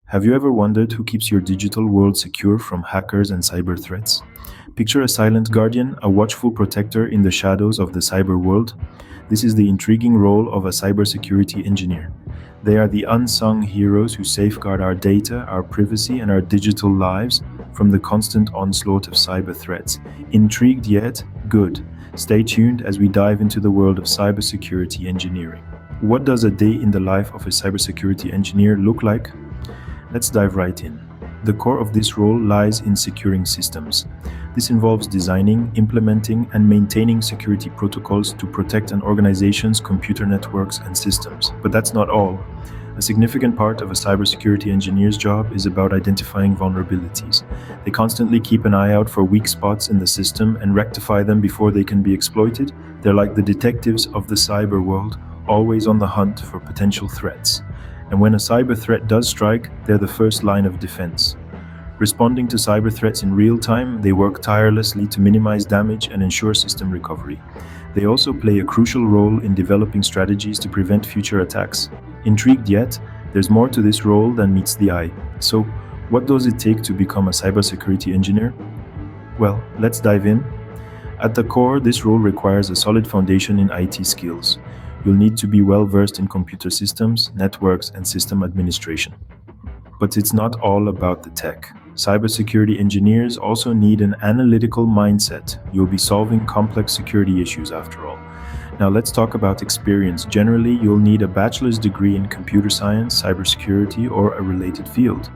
Have you ever wondered who keeps your digital world secure from hackers and cyber threats? Picture a silent guardian, a watchful protector in the shadows of the cyber world. This is the intriguing role of a cybersecurity engineer. They are the unsung heroes who safeguard our data, our privacy, and our digital lives from the constant onslaught of cyber threats. Intrigued yet? Good. Stay tuned as we dive into the world of cybersecurity engineering. What does a day in the life of a cybersecurity engineer look like? Let's dive right in. The core of this role lies in securing systems. This involves designing, implementing, and maintaining security protocols to protect an organization's computer networks and systems. But that's not all. A significant part of a cybersecurity engineer's job is about identifying vulnerabilities. They constantly keep an eye out for weak spots in the system and rectify them before they can be exploited. They're like the detectives of the cyber world, always on the hunt for potential threats. And when a cyber threat does strike, they're the first line of defense. Responding to cyber threats in real time, they work tirelessly to minimize damage and ensure system recovery. They also play a crucial role in developing strategies to prevent future attacks. Intrigued yet? There's more to this role than meets the eye. So, what does it take to become a cybersecurity engineer? Well, let's dive in. At the core, this role requires a solid foundation in IT skills. You'll need to be well versed in computer systems, networks, and system administration. But it's not all about the tech. Cybersecurity engineers also need an analytical mindset. You'll be solving complex security issues after all. Now let's talk about experience. Generally, you'll need a bachelor's degree in computer science, cybersecurity, or a related field.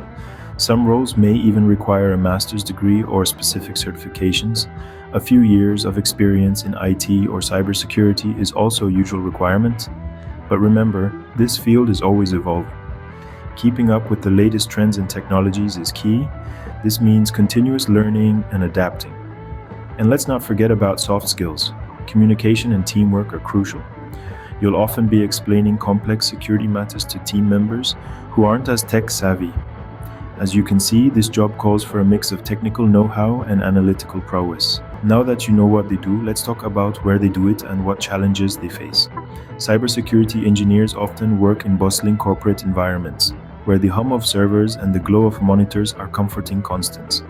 Some roles may even require a master's degree or specific certifications. A few years of experience in IT or cybersecurity is also a usual requirement. But remember, this field is always evolving. Keeping up with the latest trends and technologies is key. This means continuous learning and adapting. And let's not forget about soft skills. Communication and teamwork are crucial. You'll often be explaining complex security matters to team members who aren't as tech savvy. As you can see, this job calls for a mix of technical know-how and analytical prowess. Now that you know what they do, let's talk about where they do it and what challenges they face. Cybersecurity engineers often work in bustling corporate environments, where the hum of servers and the glow of monitors are comforting constants.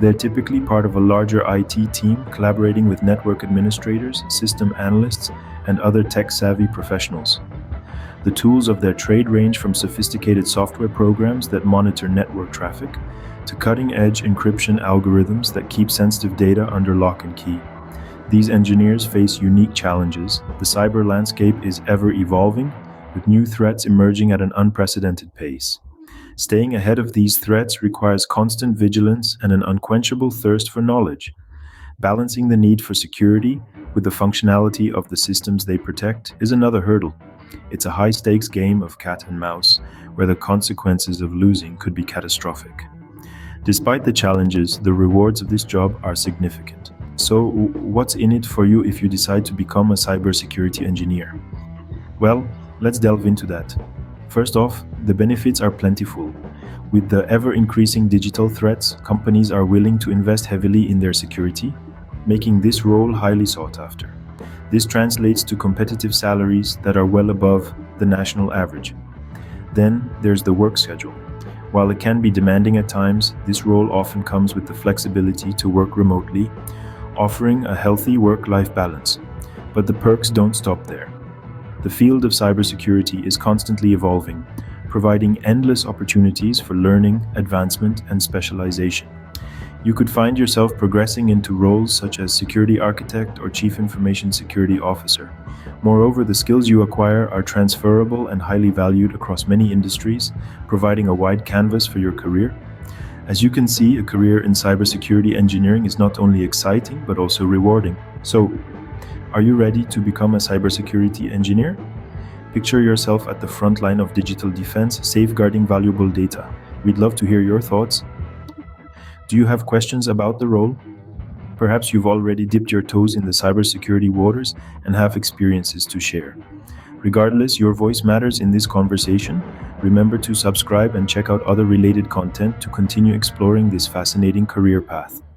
They're typically part of a larger IT team, collaborating with network administrators, system analysts, and other tech-savvy professionals. The tools of their trade range from sophisticated software programs that monitor network traffic to cutting-edge encryption algorithms that keep sensitive data under lock and key. These engineers face unique challenges. The cyber landscape is ever evolving, with new threats emerging at an unprecedented pace. Staying ahead of these threats requires constant vigilance and an unquenchable thirst for knowledge. Balancing the need for security with the functionality of the systems they protect is another hurdle. It's a high-stakes game of cat and mouse, where the consequences of losing could be catastrophic. Despite the challenges, the rewards of this job are significant. So, what's in it for you if you decide to become a cybersecurity engineer? Well, let's delve into that. First off, the benefits are plentiful. With the ever-increasing digital threats, companies are willing to invest heavily in their security, making this role highly sought after. This translates to competitive salaries that are well above the national average. Then there's the work schedule. While it can be demanding at times, this role often comes with the flexibility to work remotely, offering a healthy work-life balance. But the perks don't stop there. The field of cybersecurity is constantly evolving, providing endless opportunities for learning, advancement, and specialization. You could find yourself progressing into roles such as security architect or chief information security officer. Moreover, the skills you acquire are transferable and highly valued across many industries, providing a wide canvas for your career. As you can see, a career in cybersecurity engineering is not only exciting, but also rewarding. So, are you ready to become a cybersecurity engineer? Picture yourself at the front line of digital defense, safeguarding valuable data. We'd love to hear your thoughts. Do you have questions about the role? Perhaps you've already dipped your toes in the cybersecurity waters and have experiences to share. Regardless, your voice matters in this conversation. Remember to subscribe and check out other related content to continue exploring this fascinating career path.